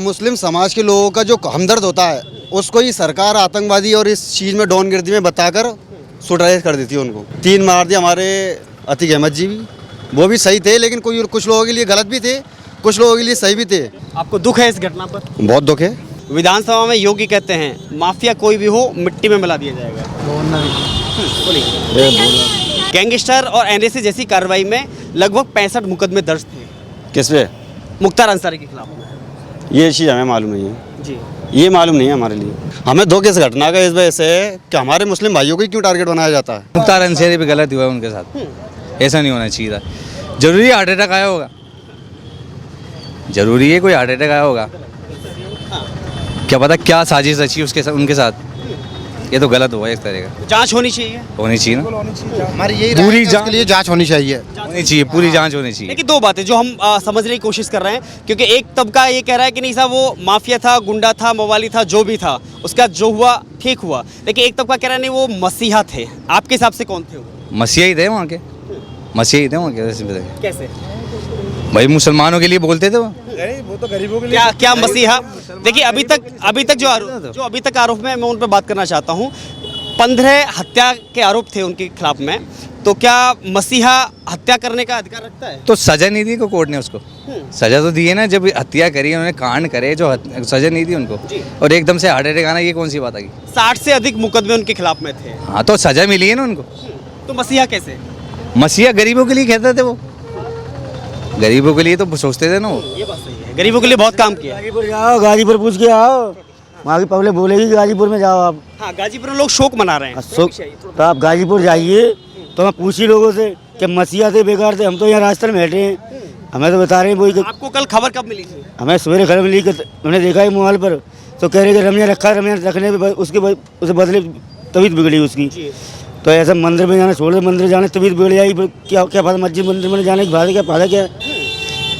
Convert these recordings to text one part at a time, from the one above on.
मुस्लिम समाज के लोगों का जो हमदर्द होता है उसको ही सरकार आतंकवादी और इस चीज़ में डॉनगिर्दी में बताकर सुटाइज कर देती है उनको। 3 मार दिए हमारे अतीक अहमद जी भी, वो भी सही थे, लेकिन कुछ लोगों के लिए गलत भी थे, कुछ लोगों के लिए सही भी थे। आपको दुख है इस घटना पर? बहुत दुख है। विधानसभा में योगी कहते हैं माफिया कोई भी हो मिट्टी में मिला दिया जाएगा। गैंगस्टर और एनएसए जैसी कार्रवाई में लगभग 65 मुकदमे दर्ज थे। किस पे? मुख्तार अंसारी के खिलाफ। ये चीज़ हमें मालूम नहीं है जी, ये मालूम नहीं है हमारे लिए। हमें दुख इस घटना का इस वजह से है कि हमारे मुस्लिम भाइयों को क्यों टारगेट बनाया जाता है। मुख्तार अंसारी भी गलत हुआ है उनके साथ, ऐसा नहीं होना चाहिए था। जरूरी है हार्ट अटैक आया होगा, जरूरी है कोई हार्ट अटैक आया होगा, क्या पता क्या साजिश रची उसके साथ, उनके साथ। ये तो गलत हुआ इस तरह का। जांच होनी चाहिए। होनी चाहिए ना, हमारी यही पूरी जांच के लिए जांच होनी चाहिए। होनी चाहिए, पूरी जांच होनी चाहिए। लेकिन दो बातें जो हम समझने की कोशिश कर रहे हैं, क्योंकि एक तबका ये कह रहा है कि नहीं साहब वो माफिया था, गुंडा था, मवाली था, जो भी था उसका जो हुआ ठीक हुआ, लेकिन एक तबका कह रहा है नहीं वो मसीहा थे। आपके हिसाब से कौन थे वो? मसीहा ही थे वहाँ के, मसीहा ही थे वहाँ के। कैसे भाई मुसलमानों के लिए बोलते थे वो तो गरीबों के लिए क्या मसीहा? देखिए अभी तक जो अभी तक आरोप में मैं उन पर बात करना चाहता हूँ। 15 हत्या के आरोप थे उनके खिलाफ में, तो क्या मसीहा हत्या करने का अधिकार रखता है? तो सजा नहीं दी को कोर्ट ने उसको, सजा तो दी है ना। जब हत्या करी उन्होंने, कांड करे, जो सजा नहीं दी उनको, और एकदम से हार्ट अटैक आना, ये कौन सी बात आ गई? 60 से अधिक मुकदमे उनके खिलाफ में थे। हाँ तो सजा मिली है ना उनको। तो मसीहा कैसे? मसीहा गरीबों के लिए कहते थे वो, गरीबों के लिए तो सोचते थे ना वो। ये बात सही है, गरीबों के लिए बहुत काम किया। गाजीपुर जाओ, गाजीपुर पूछ के आओ, वहाँ की पब्लिक बोलेगी गाजीपुर में जाओ आप। हाँ, गाजीपुर में लोग शोक मना रहे हैं। तो आप गाजीपुर जाइए तो मैं पूछी लोगों से कि मसीहा थे, बेकार थे, हम तो यहाँ रास्ते में बैठे हैं, हमें तो बता रहे हैं वही। आपको कल खबर कब मिली थी? हमें सवेरे खबर मिली कि हमने देखा है मोबाइल पर, तो कह रहे कि रमिया रखा, रमिया रखने पे उसे बदले तबीयत बिगड़ी उसकी। तो ऐसा मंदिर में जाना छोड़ दे, मंदिर जाने तबीयत बिगड़ जाएगी, क्या क्या फायदा? मस्जिद मंदिर में जाने के फायदा क्या? फायदा क्या?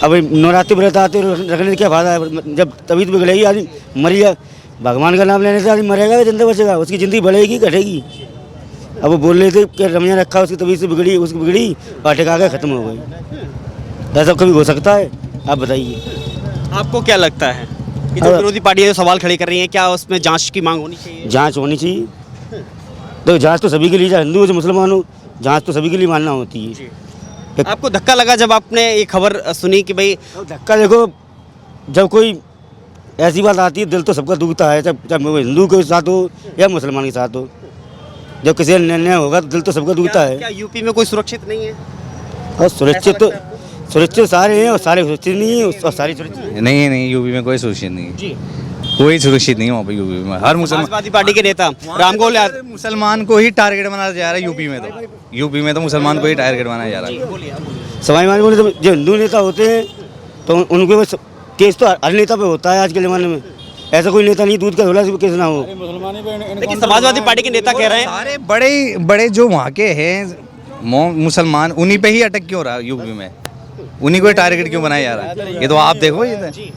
अब नवरात्रि व्रत आते रखने से क्या फायदा है? जब तबीयत बिगड़ेगी आदमी मर जाए, भगवान का नाम लेने से आदमी मरेगा या जिंदा बचेगा? उसकी ज़िंदगी बढ़ेगी घटेगी? अब वो बोल रहे थे कि रमिया रखा, उसकी तबीयत से बिगड़ी, उसकी बिगड़ी अटैक आ गया, ख़त्म हो गई। ऐसा कभी हो सकता है? आप बताइए। आपको क्या लगता है कि जो विरोधी पार्टियां जो सवाल खड़े कर रही हैं, क्या उसमें जांच की मांग होनी चाहिए? जांच होनी चाहिए। तो जांच तो सभी के लिए, चाहे हिंदू हो चाहे मुसलमान हो, जांच तो सभी के लिए मानना होती है। आपको धक्का लगा जब आपने ये खबर सुनी कि भाई? धक्का देखो, जब कोई ऐसी बात आती है दिल तो सबका दुखता है, चाहे वो हिंदू के साथ हो या मुसलमान के साथ हो। जब किसी निर्णय होगा तो दिल तो सबका दुखता है। क्या यूपी में कोई सुरक्षित नहीं है? और सुरक्षित सारे हैं और सारे सुरक्षित नहीं है, और सारे सुरक्षित नहीं, यूपी में कोई सुरक्षित नहीं है, कोई सुरक्षित नहीं हो यूपी में। हर समाजवादी पार्टी के नेता रामगोपाल यादव, मुसलमान को ही टारगेट बनाया जा रहा है यूपी में तो मुसलमान को ही टारगेट बनाया जा रहा है। समाज बोले तो जो हिंदू नेता होते हैं तो उनके केस तो हर नेता पे होता है आज के ज़माने में। ऐसा कोई नेता नहीं दूध का धोला से केस ना हो। लेकिन समाजवादी पार्टी के नेता कह रहे हैं सारे बड़े जो वहाँ के हैं मुसलमान, उन्हीं पे ही अटैक क्यों रहा है यूपी में? उन्हीं को टारगेट क्यों बनाया जा रहा है? ये तो आप देखो, ये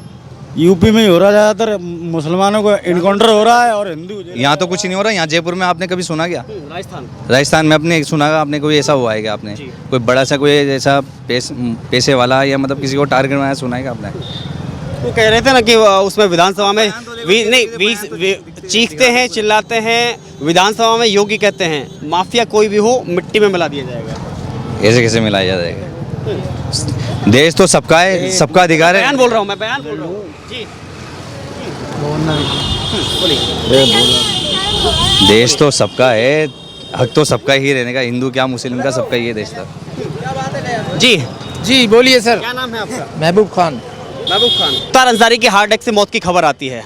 यूपी में ही हो रहा है, ज़्यादातर मुसलमानों को इनकाउंटर हो रहा है और हिंदू। यहाँ तो कुछ नहीं हो रहा। यहाँ जयपुर में आपने कभी सुना क्या? राजस्थान में अपने सुना आपने कोई ऐसा हुआ है क्या? आपने कोई बड़ा सा कोई ऐसा पैसे वाला या मतलब किसी को टारगेट बनाया सुना है क्या आपने? वो कह रहे थे ना कि उसमें विधानसभा में चीखते हैं, चिल्लाते हैं, विधानसभा में योगी कहते हैं माफिया कोई भी हो मिट्टी में मिला दिया जाएगा। ऐसे कैसे मिलाया जाएगा? देश तो सबका है, सबका अधिकार है। बयान बोल रहा हूँ जी। देश तो सबका है, हक तो सबका ही रहने का, हिंदू क्या मुस्लिम का, सबका ही है देश का। जी बोलिए सर। क्या नाम है आपका? महबूब खान। मुख्तार अंसारी की हार्ट अटैक से मौत की खबर आती है,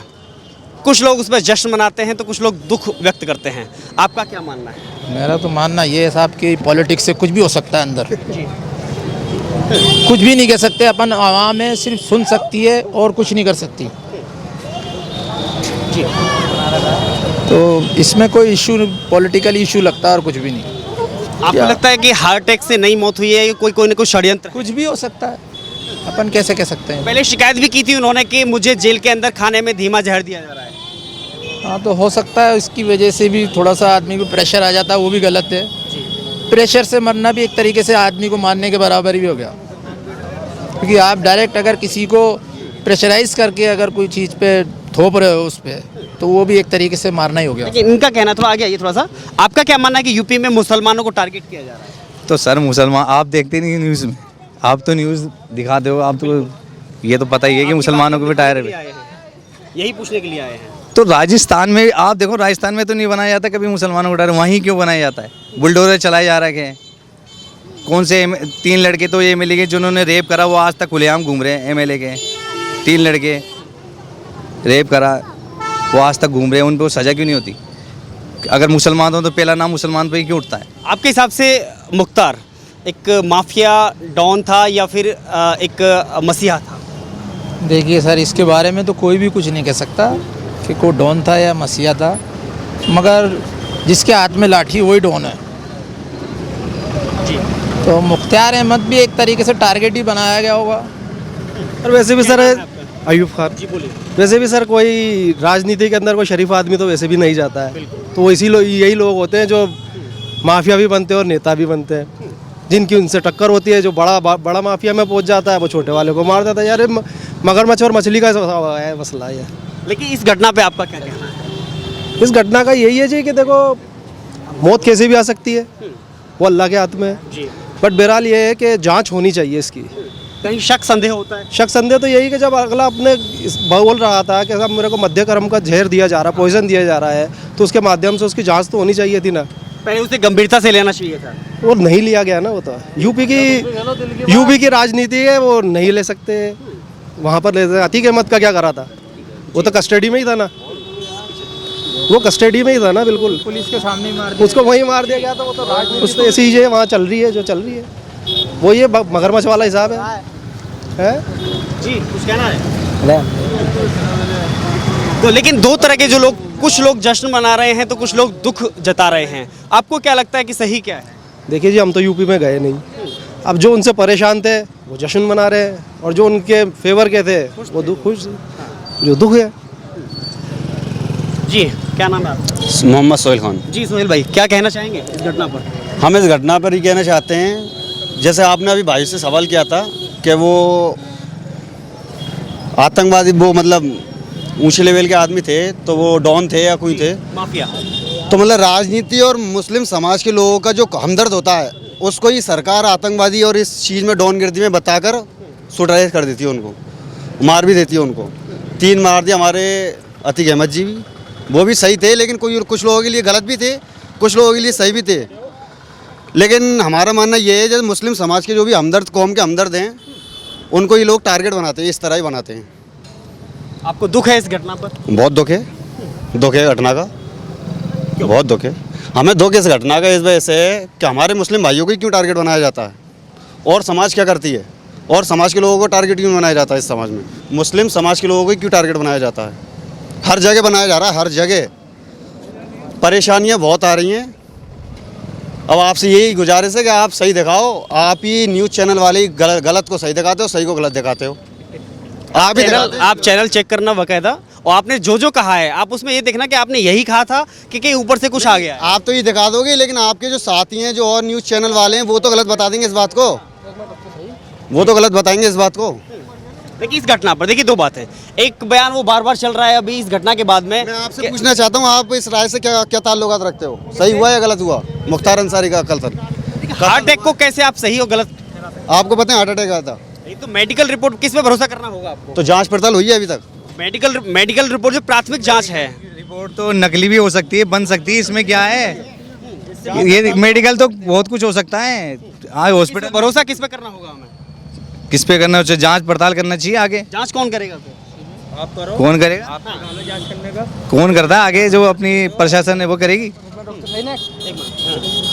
कुछ लोग उसमें जश्न मनाते हैं तो कुछ लोग दुख व्यक्त करते हैं। आपका क्या मानना है? मेरा तो मानना ये है साहब कि पॉलिटिक्स से कुछ भी हो सकता है अंदर, कुछ भी नहीं कह सकते अपन। आवाम है, सिर्फ सुन सकती है और कुछ नहीं कर सकती। तो इसमें कोई इशू, पॉलिटिकल इशू लगता है और कुछ भी नहीं। आपको लगता है कि हार्ट अटैक से नहीं मौत हुई है, कोई ना कोई षड्यंत्र? कुछ भी हो सकता है, अपन कैसे कह सकते हैं। पहले शिकायत भी की थी उन्होंने कि मुझे जेल के अंदर खाने में धीमा जहर दिया जा रहा है। हाँ तो हो सकता है, इसकी वजह से भी थोड़ा सा आदमी को प्रेशर आ जाता है, वो भी गलत है। प्रेशर से मरना भी एक तरीके से आदमी को मारने के बराबर ही हो गया, क्योंकि आप डायरेक्ट अगर किसी को प्रेशराइज करके अगर कोई चीज़ पे थोप रहे हो उस पे, तो वो भी एक तरीके से मारना ही हो गया। लेकिन इनका कहना, थोड़ा आगे आइए थोड़ा सा, आपका क्या मानना है कि यूपी में मुसलमानों को टारगेट किया जा रहा है? तो सर मुसलमान आप देखते नहीं न्यूज़ में, आप तो न्यूज़ दिखाते हो, आप तो ये तो पता ही है कि मुसलमानों को भी टायर आए हैं, यही पूछने के लिए आए हैं। तो राजस्थान में आप देखो, राजस्थान में तो नहीं बनाया जाता कभी मुसलमानों को टायर, वहीं क्यों बनाया जाता है? बुलडोजर चलाए जा रखे हैं। कौन से 3 लड़के तो ये मिले के जिन्होंने रेप करा, वो आज तक खुलेआम घूम रहे हैं। एमएलए के 3 लड़के रेप करा, वो आज तक घूम रहे हैं, उन पर सज़ा क्यों नहीं होती? अगर मुसलमान हो तो पहला नाम मुसलमान पे ही क्यों उठता है? आपके हिसाब से मुख्तार एक माफिया डॉन था या फिर एक मसीहा था? देखिए सर, इसके बारे में तो कोई भी कुछ नहीं कह सकता कि कोई डॉन था या मसीहा था, मगर जिसके हाथ में लाठी वही डॉन है। जी। तो मुख्तार अहमद भी एक तरीके से टारगेट ही बनाया गया होगा। और वैसे भी सर अयूब खान, जी बोलिए। वैसे भी सर कोई राजनीति के अंदर कोई शरीफ आदमी तो वैसे भी नहीं जाता है, तो वो यही लोग होते हैं जो माफिया भी बनते हैं और नेता भी बनते हैं, जिनकी उनसे टक्कर होती है। जो बड़ा माफिया में पहुंच जाता है वो छोटे वाले को मार देता है। यार मगरमच्छ और मछली का है मसला है। लेकिन इस घटना पे आपका क्या कहना है? इस घटना का यही है जी कि देखो, मौत कैसे भी आ सकती है, वो अल्लाह के हाथ में है। जी। बट बहरहाल ये है कि जांच होनी चाहिए इसकी। कहीं शक संदेह होता है? शक संदेह तो यही कि जब अगला अपने बोल रहा था कि साहब मेरे को मध्यक्रम का जहर दिया जा रहा है, पॉइजन दिया जा रहा है, तो उसके माध्यम से उसकी जांच तो होनी चाहिए थी ना। पहले उसे गंभीरता से लेना चाहिए था। वो नहीं लिया गया ना। वो तो यूपी की राजनीति है, वो नहीं ले सकते। वहाँ पर ले अतीक अहमद का क्या करा था? वो तो कस्टडी में ही था ना, वो कस्टडी में ही था ना, बिल्कुल पुलिस के सामने मार दिया। उसको वहीं मार दिया गया था। वो तो राजनीति ऐसी चीज़ें वहाँ चल रही है जो चल रही है, वो ये मगरमच्छ वाला हिसाब है? जी, कुछ कहना है? तो लेकिन दो तरह के जो लोग, कुछ लोग जश्न मना रहे हैं तो कुछ लोग दुख जता रहे हैं। आपको क्या लगता है कि सही क्या है? देखिए जी, हम तो यूपी में गए नहीं। अब जो उनसे परेशान थे वो जश्न मना रहे हैं, और जो उनके फेवर के थे वो खुश, जो दुख है। जी, क्या नाम है आपका? मोहम्मद सोहेल खान। जी सोहेल भाई, क्या कहना चाहेंगे इस घटना पर? हम इस घटना पर ही कहना चाहते हैं, जैसे आपने अभी भाई से सवाल किया था कि वो आतंकवादी, वो मतलब ऊंचे लेवल के आदमी थे, तो वो डॉन थे या कोई थे? माफिया। तो मतलब राजनीति और मुस्लिम समाज के लोगों का जो हमदर्द होता है, उसको ही सरकार आतंकवादी और इस चीज़ में डॉनगिर्दी में बताकर सुटाइज कर देती है, उनको मार भी देती है। उनको 3 मार दिया हमारे अतीक अहमद जी भी, वो भी सही थे, लेकिन कुछ लोगों के लिए गलत भी थे, कुछ लोगों के लिए सही भी थे। लेकिन हमारा मानना ये है, जैसे मुस्लिम समाज के जो भी हमदर्द, कौम के हमदर्द हैं, उनको ये लोग टारगेट बनाते हैं, इस तरह ही बनाते हैं। आपको दुख है इस घटना पर? बहुत दुख है, दुख है घटना का, बहुत दुख है। हमें दुख इस घटना का इस वजह से है कि हमारे मुस्लिम भाइयों को ही क्यों टारगेट बनाया जाता है, और समाज क्या करती है, और समाज के लोगों को टारगेट क्यों बनाया जाता है? इस समाज में मुस्लिम समाज के लोगों को क्यों टारगेट बनाया जाता है? हर जगह बनाया जा रहा है, हर जगह परेशानियां बहुत आ रही हैं। अब आपसे यही गुजारिश है कि आप सही दिखाओ, आप ही न्यूज़ चैनल वाले ही गलत को सही दिखाते हो, सही को गलत दिखाते हो। आप चैनल चेक करना बाकायदा, और आपने जो जो कहा है आप उसमें ये देखना कि आपने यही कहा था कि कहीं ऊपर से कुछ आ गया है। आप तो ये दिखा दोगे, लेकिन आपके जो साथी हैं, जो और न्यूज़ चैनल वाले हैं, वो तो गलत बता देंगे इस बात को, वो तो गलत बताएंगे इस बात को। देखिए इस घटना पर देखिए 2 बातें, एक बयान वो बार बार चल रहा है अभी इस घटना के बाद में। मैं आपसे पूछना चाहता हूँ, आप इस राय से क्या ताल्लुकात रखते हो? सही हुआ या गलत हुआ मुख्तार अंसारी का कत्ल? हार्ट अटैक को कैसे आप सही और गलत? आपको पता है हार्ट अटैक आया था? ये तो मेडिकल रिपोर्ट, किस पे भरोसा करना होगा आपको? तो जांच पड़ताल हुई है अभी तक? मेडिकल रिपोर्ट जो प्राथमिक जांच है, रिपोर्ट तो नकली भी हो सकती है, बन सकती है, इसमें क्या है? ये मेडिकल तो बहुत कुछ हो सकता है। आज हॉस्पिटल भरोसा किस पे करना होगा हमें? किस पे करना चाहिए? जांच पड़ताल करना चाहिए आगे। जांच कौन करेगा फिर? आप करो। कौन करेगा? जांच करने का कौन करता है आगे? जो अपनी प्रशासन है वो करेगी,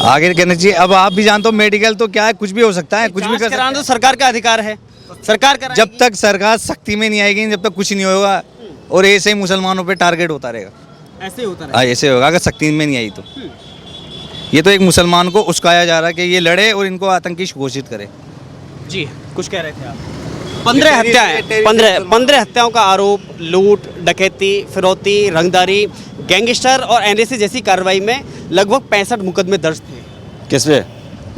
आगे करना चाहिए। अब आप भी जानते हो मेडिकल तो क्या है, कुछ भी हो सकता है, कुछ भी कर सकता है। तो सरकार का अधिकार है, सरकार कराएगी। जब तक सरकार सख्ती में नहीं आएगी, जब तक कुछ नहीं होगा, और ऐसे ही मुसलमानों पे टारगेट होता रहेगा। ऐसे ही होता है। हाँ, ऐसे होगा अगर सख्ती में नहीं आई तो। ये तो एक मुसलमान को उस्काया जा रहा है कि ये लड़े और इनको आतंकी घोषित करे। जी, कुछ कह रहे थे आप? 15 हत्याएं, 15 हत्याओं का आरोप, लूट, डकैती, फिरौती, रंगदारी, गैंगस्टर और एनएसए जैसी कार्रवाई में लगभग 65 मुकदमे दर्ज थे। किस पे?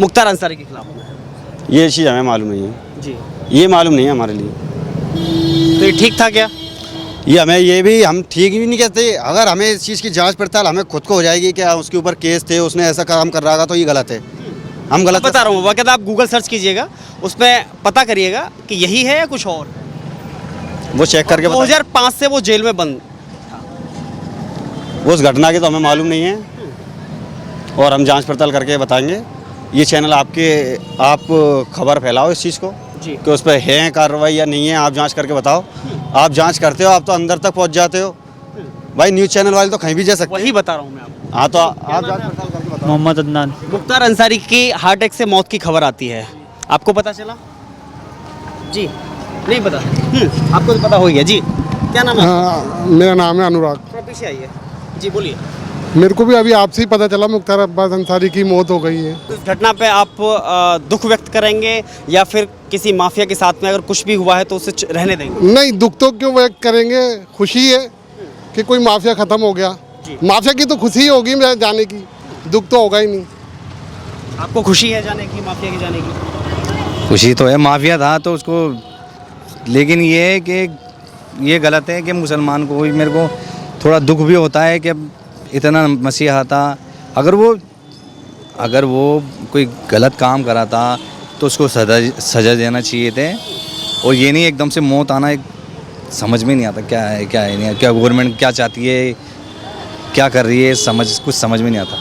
मुख्तार अंसारी के खिलाफ। ये चीज़ हमें मालूम नहीं है जी, ये मालूम नहीं है हमारे लिए। तो ये ठीक था क्या? ये हमें ये भी हम ठीक भी नहीं कहते। अगर हमें इस चीज़ की जांच पड़ताल हमें खुद को हो जाएगी कि उसके ऊपर केस थे, उसने ऐसा काम कर रहा था, तो ये गलत है। हम गलत बता रहा हूँ, वाकई आप गूगल सर्च कीजिएगा, उसमें पता करिएगा कि यही है या कुछ और। वो चेक करके बता। 2005 से वो जेल में बंद। उस घटना की तो हमें मालूम नहीं है और हम जांच पड़ताल करके बताएंगे। ये चैनल आप खबर फैलाओ इस चीज़ को जी। कि उस पर है कार्रवाई या नहीं है, आप जांच करके बताओ। आप जांच करते हो, आप तो अंदर तक पहुंच जाते हो भाई। न्यूज़ चैनल वाले तो कहीं भी जा सकते वही बता रहा हूँ मैं आपको। हैं। हाँ तो आप जांच पड़ताल करके बताओ। मोहम्मद अदनान। मुख्तार अंसारी की हार्ट अटैक से मौत की खबर आती है, आपको पता चला? जी नहीं पता। आपको तो पता हो गया जी। क्या नाम है? हाँ, मेरा नाम है अनुराग। थोड़ा पीछे आइए जी, बोलिए। मेरे को भी अभी आपसे ही पता चला मुख्तार अब्बास अंसारी की मौत हो गई है। इस घटना पे आप दुख व्यक्त करेंगे या फिर किसी माफिया के साथ में अगर कुछ भी हुआ है तो उसे रहने देंगे? नहीं, दुख तो क्यों व्यक्त करेंगे, खुशी है कि कोई माफिया ख़त्म हो गया। माफिया की तो खुशी होगी मेरे जाने की, दुख तो होगा ही नहीं। आपको खुशी है जाने की, माफिया के जाने की? खुशी तो है, माफिया था तो उसको, लेकिन ये है कि ये गलत है कि मुसलमान को, मेरे को थोड़ा दुख भी होता है कि अब इतना मसीहा था, अगर वो कोई गलत काम करा था तो उसको सजा देना चाहिए थे। और ये नहीं एकदम से मौत आना, एक समझ में नहीं आता क्या है क्या है नहीं, क्या गवर्नमेंट क्या चाहती है, क्या कर रही है, कुछ समझ में नहीं आता।